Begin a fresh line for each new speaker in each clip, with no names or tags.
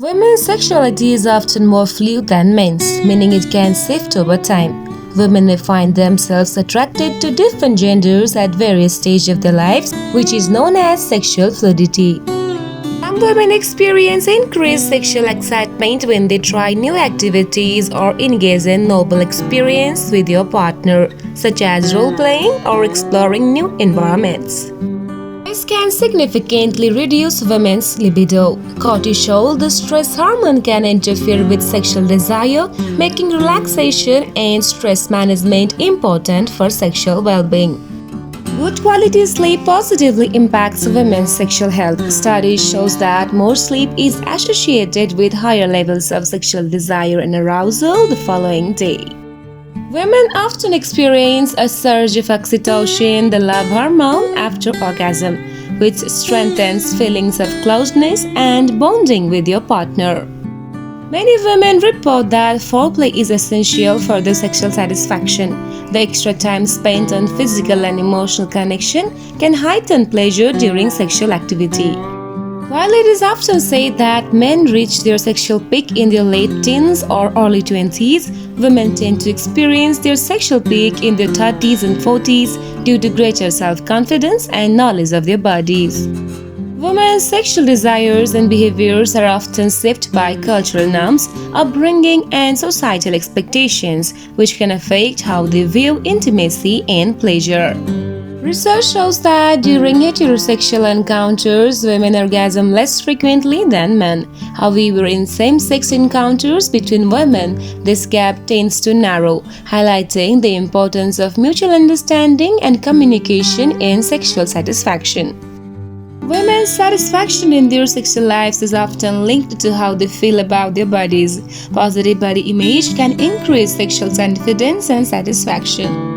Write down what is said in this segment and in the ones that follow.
Women's sexuality is often more fluid than men's, meaning it can shift over time. Women may find themselves attracted to different genders at various stages of their lives, which is known as sexual fluidity. Some women experience increased sexual excitement when they try new activities or engage in novel experience with your partner, such as role-playing or exploring new environments. This can significantly reduce women's libido. Cortisol, the stress hormone, can interfere with sexual desire, making relaxation and stress management important for sexual well-being. Good quality sleep positively impacts women's sexual health. Studies shows that more sleep is associated with higher levels of sexual desire and arousal the following day. Women often experience a surge of oxytocin, the love hormone, after orgasm, which strengthens feelings of closeness and bonding with your partner. Many women report that foreplay is essential for their sexual satisfaction. The extra time spent on physical and emotional connection can heighten pleasure during sexual activity. While it is often said that men reach their sexual peak in their late teens or early 20s, women tend to experience their sexual peak in their 30s and 40s due to greater self-confidence and knowledge of their bodies. Women's sexual desires and behaviors are often shaped by cultural norms, upbringing, and societal expectations, which can affect how they view intimacy and pleasure. Research shows that during heterosexual encounters, women orgasm less frequently than men. However, in same-sex encounters between women, this gap tends to narrow, highlighting the importance of mutual understanding and communication in sexual satisfaction. Women's satisfaction in their sexual lives is often linked to how they feel about their bodies. Positive body image can increase sexual confidence and satisfaction.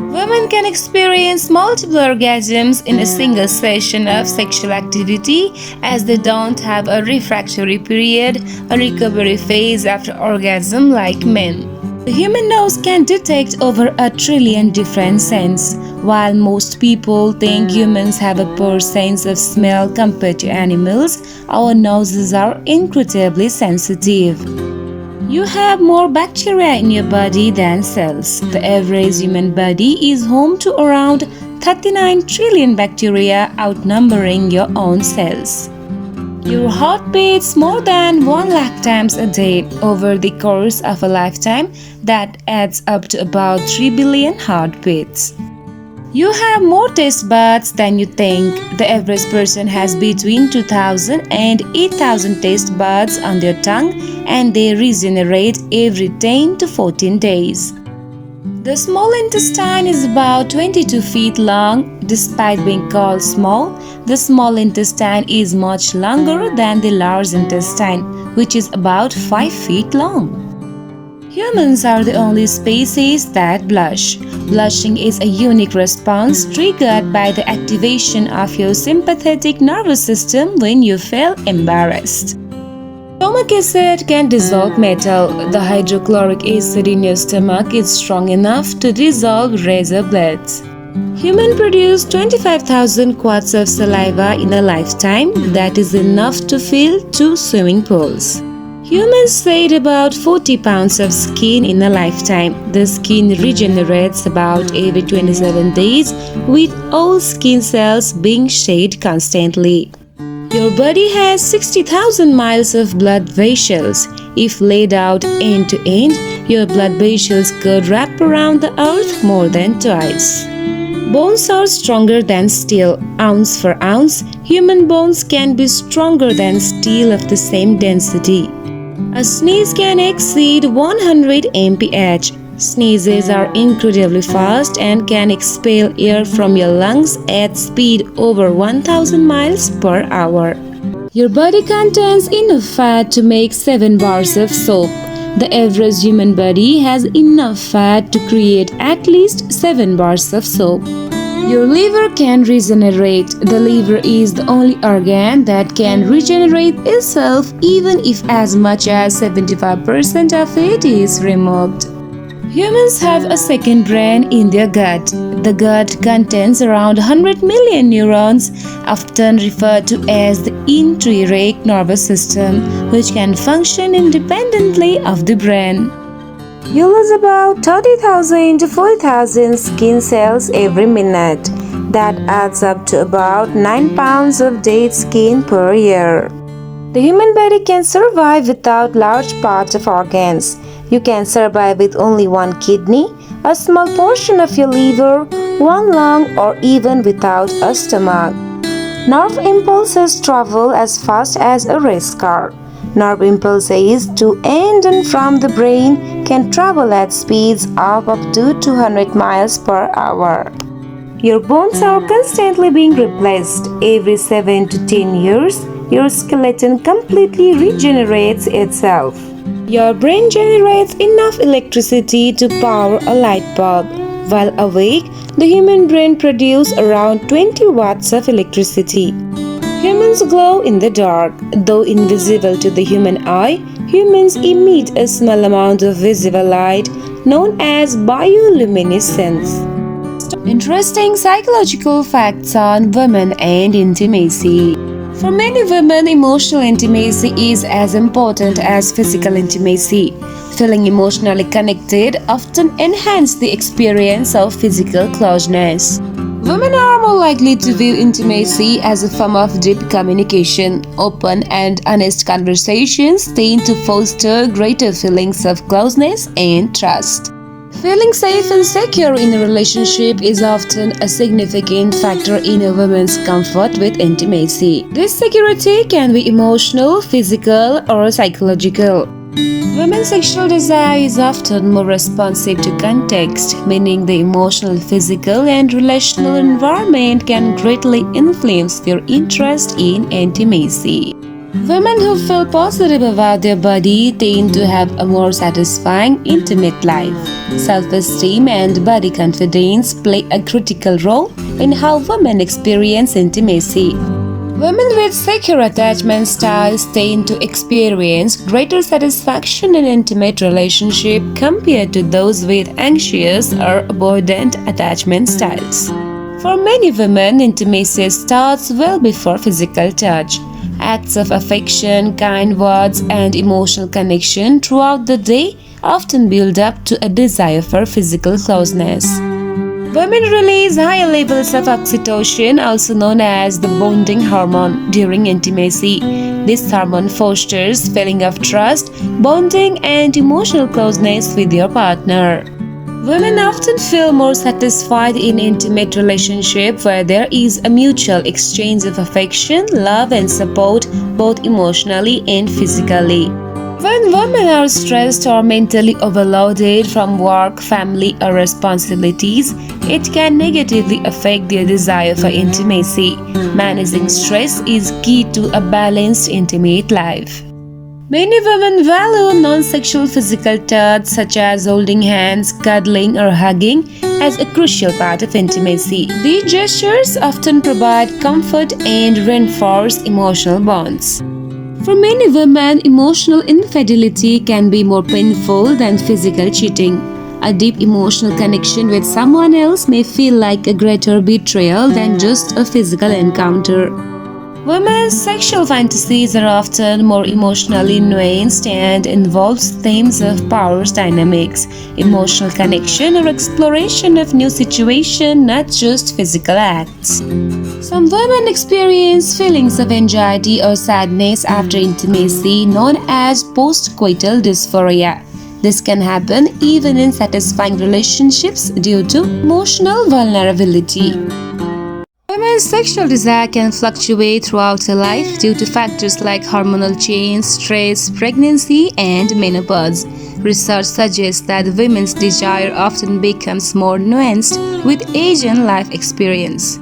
Women can experience multiple orgasms in a single session of sexual activity as they don't have a refractory period, a recovery phase after orgasm like men. The human nose can detect over 1 trillion different scents. While most people think humans have a poor sense of smell compared to animals, our noses are incredibly sensitive. You have more bacteria in your body than cells. The average human body is home to around 39 trillion bacteria, outnumbering your own cells. Your heart beats more than 1 lakh times a day. Over the course of a lifetime, that adds up to about 3 billion heartbeats. You have more taste buds than you think. The average person has between 2,000 and 8,000 taste buds on their tongue, and they regenerate every 10 to 14 days. The small intestine is about 22 feet long. Despite being called small, the small intestine is much longer than the large intestine, which is about 5 feet long. Humans are the only species that blush. Blushing is a unique response triggered by the activation of your sympathetic nervous system when you feel embarrassed. Stomach acid can dissolve metal. The hydrochloric acid in your stomach is strong enough to dissolve razor blades. Humans produce 25,000 quarts of saliva in a lifetime. That is enough to fill 2 swimming pools. Humans shed about 40 pounds of skin in a lifetime. The skin regenerates about every 27 days, with all skin cells being shed constantly. Your body has 60,000 miles of blood vessels. If laid out end to end, your blood vessels could wrap around the earth more than twice. Bones are stronger than steel. Ounce for ounce, human bones can be stronger than steel of the same density. A sneeze can exceed 100 mph. Sneezes are incredibly fast and can expel air from your lungs at speed over 1,000 miles per hour. Your body contains enough fat to make 7 bars of soap. The average human body has enough fat to create at least 7 bars of soap. Your liver can regenerate. The liver is the only organ that can regenerate itself even if as much as 75% of it is removed. Humans have a second brain in their gut. The gut contains around 100 million neurons, often referred to as the enteric nervous system, which can function independently of the brain. You lose about 30,000 to 40,000 skin cells every minute. That adds up to about 9 pounds of dead skin per year. The human body can survive without large parts of organs. You can survive with only one kidney, a small portion of your liver, one lung, or even without a stomach. Nerve impulses travel as fast as a race car. Nerve impulses to and from the brain can travel at speeds of up to 200 miles per hour. Your bones are constantly being replaced. Every 7 to 10 years, your skeleton completely regenerates itself. Your brain generates enough electricity to power a light bulb. While awake, the human brain produces around 20 watts of electricity. Humans glow in the dark. Though invisible to the human eye, humans emit a small amount of visible light known as bioluminescence. Interesting psychological facts on women and intimacy. For many women, emotional intimacy is as important as physical intimacy. Feeling emotionally connected often enhances the experience of physical closeness. Women are more likely to view intimacy as a form of deep communication. Open and honest conversations tend to foster greater feelings of closeness and trust. Feeling safe and secure in a relationship is often a significant factor in a woman's comfort with intimacy. This security can be emotional, physical, or psychological. Women's sexual desire is often more responsive to context, meaning the emotional, physical, and relational environment can greatly influence their interest in intimacy. Women who feel positive about their body tend to have a more satisfying, intimate life. Self-esteem and body confidence play a critical role in how women experience intimacy. Women with secure attachment styles tend to experience greater satisfaction in intimate relationship compared to those with anxious or avoidant attachment styles. For many women, intimacy starts well before physical touch. Acts of affection, kind words, and emotional connection throughout the day often build up to a desire for physical closeness. Women release higher levels of oxytocin, also known as the bonding hormone, during intimacy. This hormone fosters feeling of trust, bonding, and emotional closeness with your partner. Women often feel more satisfied in intimate relationships where there is a mutual exchange of affection, love, and support, both emotionally and physically. When women are stressed or mentally overloaded from work, family, or responsibilities, it can negatively affect their desire for intimacy. Managing stress is key to a balanced, intimate life. Many women value non-sexual physical touch such as holding hands, cuddling, or hugging as a crucial part of intimacy. These gestures often provide comfort and reinforce emotional bonds. For many women, emotional infidelity can be more painful than physical cheating. A deep emotional connection with someone else may feel like a greater betrayal than just a physical encounter. Women's sexual fantasies are often more emotionally nuanced and involves themes of power dynamics, emotional connection, or exploration of new situations, not just physical acts. Some women experience feelings of anxiety or sadness after intimacy, known as postcoital dysphoria. This can happen even in satisfying relationships due to emotional vulnerability. Women's sexual desire can fluctuate throughout her life due to factors like hormonal change, stress, pregnancy, and menopause. Research suggests that women's desire often becomes more nuanced with age and life experience.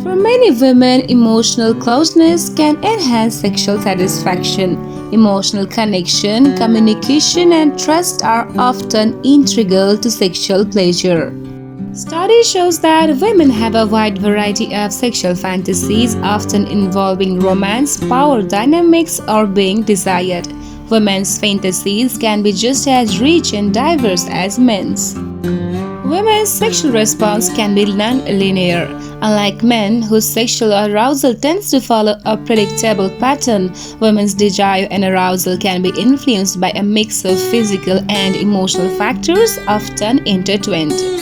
For many women, emotional closeness can enhance sexual satisfaction. Emotional connection, communication, and trust are often integral to sexual pleasure. Study shows that women have a wide variety of sexual fantasies, often involving romance, power dynamics, or being desired. Women's fantasies can be just as rich and diverse as men's. Women's sexual response can be non-linear. Unlike men, whose sexual arousal tends to follow a predictable pattern, women's desire and arousal can be influenced by a mix of physical and emotional factors, often intertwined.